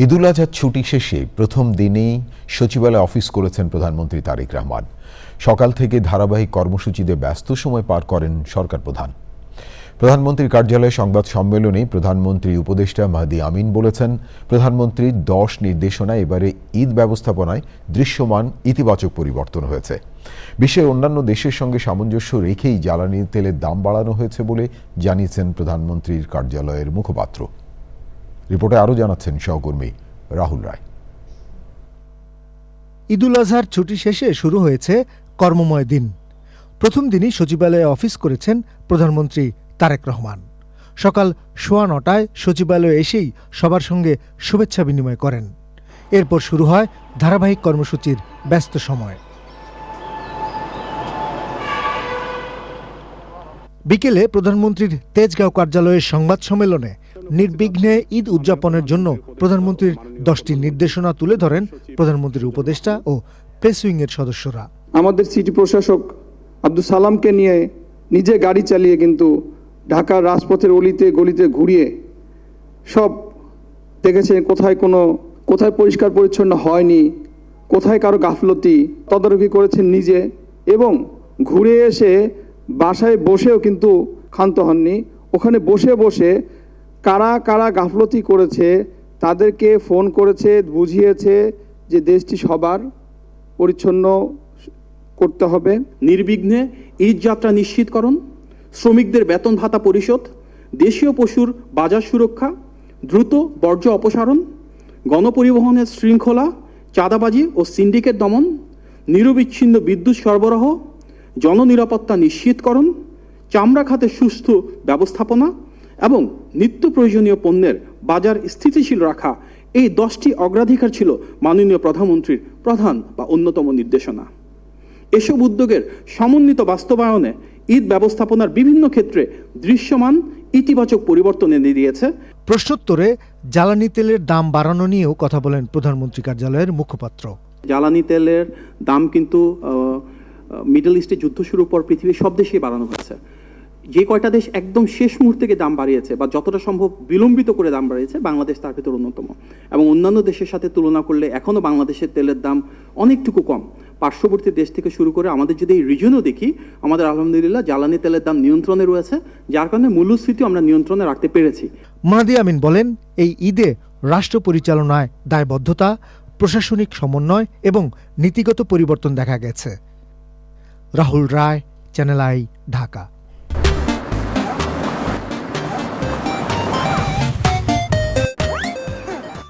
ঈদুল আজহার ছুটি শেষে প্রথম দিনেই সচিবালয়ে অফিস করেছেন প্রধানমন্ত্রী তারেক রহমান। সকাল থেকে ধারাবাহিক কর্মসূচিতে ব্যস্ত সময় পার করেন সরকার প্রধান। প্রধানমন্ত্রীর কার্যালয়ে সংবাদ সম্মেলনে প্রধানমন্ত্রী উপদেষ্টা মাহদি আমিন বলেছেন, প্রধানমন্ত্রীর 10 নির্দেশনায় এবারে ঈদ ব্যবস্থাপনায় দৃশ্যমান ইতিবাচক পরিবর্তন হয়েছে। বিশ্বের অন্যান্য দেশের সঙ্গে সামঞ্জস্য রেখেই জ্বালানি তেলের দাম বাড়ানো হয়েছে বলে জানিয়েছেন প্রধানমন্ত্রীর কার্যালয়ের মুখপাত্র। রিপোর্টে আরও জানাচ্ছেন সহকর্মী রাহুল রায়। ঈদুল আজহার ছুটি শেষে শুরু হয়েছে কর্মময় দিন। প্রথম দিনই সচিবালয়ে অফিস করেছেন প্রধানমন্ত্রী তারেক রহমান। সকাল 9:15টায় সচিবালয়ে এসেই সবার সঙ্গে শুভেচ্ছা বিনিময় করেন। এরপর শুরু হয় ধারাবাহিক কর্মসূচির ব্যস্ত সময়। বিকেলে প্রধানমন্ত্রীর তেজগাঁও কার্যালয়ের সংবাদ সম্মেলনে নির্বিঘ্নে ঈদ উদযাপনের জন্য প্রধানমন্ত্রীর 10টি নির্দেশনা তুলে ধরেন প্রধানমন্ত্রীর উপদেষ্টা ও প্রেস উইংয়ের সদস্যরা। আমাদের সিটি প্রশাসক আব্দুল সালামকে নিয়ে নিজে গাড়ি চালিয়ে কিন্তু ঢাকার রাজপথের অলিতে গলিতে ঘুরিয়ে সব দেখেছে কোথায় পরিষ্কার পরিচ্ছন্ন হয়নি, কোথায় কারো গাফলতি তদারকি করেছেন নিজে, এবং ঘুরে এসে বাসায় বসেও কিন্তু ক্ষান্ত হননি। ওখানে বসে বসে কারা কারা গাফলতি করেছে তাদেরকে ফোন করেছে, বুঝিয়েছে যে দেশটি সবার পরিচ্ছন্ন করতে হবে। নির্বিঘ্নে ঈদ যাত্রা নিশ্চিতকরণ, শ্রমিকদের বেতন ভাতা পরিশোধ, দেশীয় পশুর বাজার সুরক্ষা, দ্রুত বর্জ্য অপসারণ, গণপরিবহনের শৃঙ্খলা, চাঁদাবাজি ও সিন্ডিকেট দমন, নিরবিচ্ছিন্ন বিদ্যুৎ সরবরাহ, জননিরাপত্তা নিশ্চিতকরণ, চামড়া খাতে সুস্থ ব্যবস্থাপনা এবং নিত্য প্রয়োজনীয় পণ্যের বাজার স্থিতিশীল রাখা, এই 10টি অগ্রাধিকার ছিল মাননীয় প্রধানমন্ত্রীর প্রধান বা অন্যতম নির্দেশনা। এসব উদ্যোগের সমন্বিত বাস্তবায়নে ঈদ ব্যবস্থাপনার বিভিন্ন ক্ষেত্রে দৃশ্যমান ইতিবাচক পরিবর্তন এনে দিয়েছে। প্রশ্নোত্তরে জ্বালানি তেলের দাম বাড়ানো নিয়েও কথা বলেন প্রধানমন্ত্রী কার্যালয়ের মুখপাত্র। জ্বালানি তেলের দাম কিন্তু মিডল ইস্টে যুদ্ধ শুরুর পর পৃথিবীর সব দেশেই বাড়ানো হয়েছে। যে কয়টা দেশ একদম শেষ মুহূর্তে দাম বাড়িয়েছে বা যতটা সম্ভব বিলম্বিত করে দাম বাড়িয়েছে, বাংলাদেশ তার ভিতর অন্যতম। এবং অন্যান্য দেশের সাথে তুলনা করলে এখনও বাংলাদেশের তেলের দাম অনেকটুকু কম। পার্শ্ববর্তী দেশ থেকে শুরু করে আমাদের যদি এই রিজনও দেখি, আমাদের আলহামদুলিল্লাহ জ্বালানি তেলের দাম নিয়ন্ত্রণে রয়েছে, যার কারণে মূল্যস্ফীতি আমরা নিয়ন্ত্রণে রাখতে পেরেছি। মাহদি আমিন বলেন, এই ঈদে রাষ্ট্র পরিচালনায় দায়বদ্ধতা, প্রশাসনিক সমন্বয় এবং নীতিগত পরিবর্তন দেখা গেছে। রাহুল রায়, চ্যানেল আই, ঢাকা।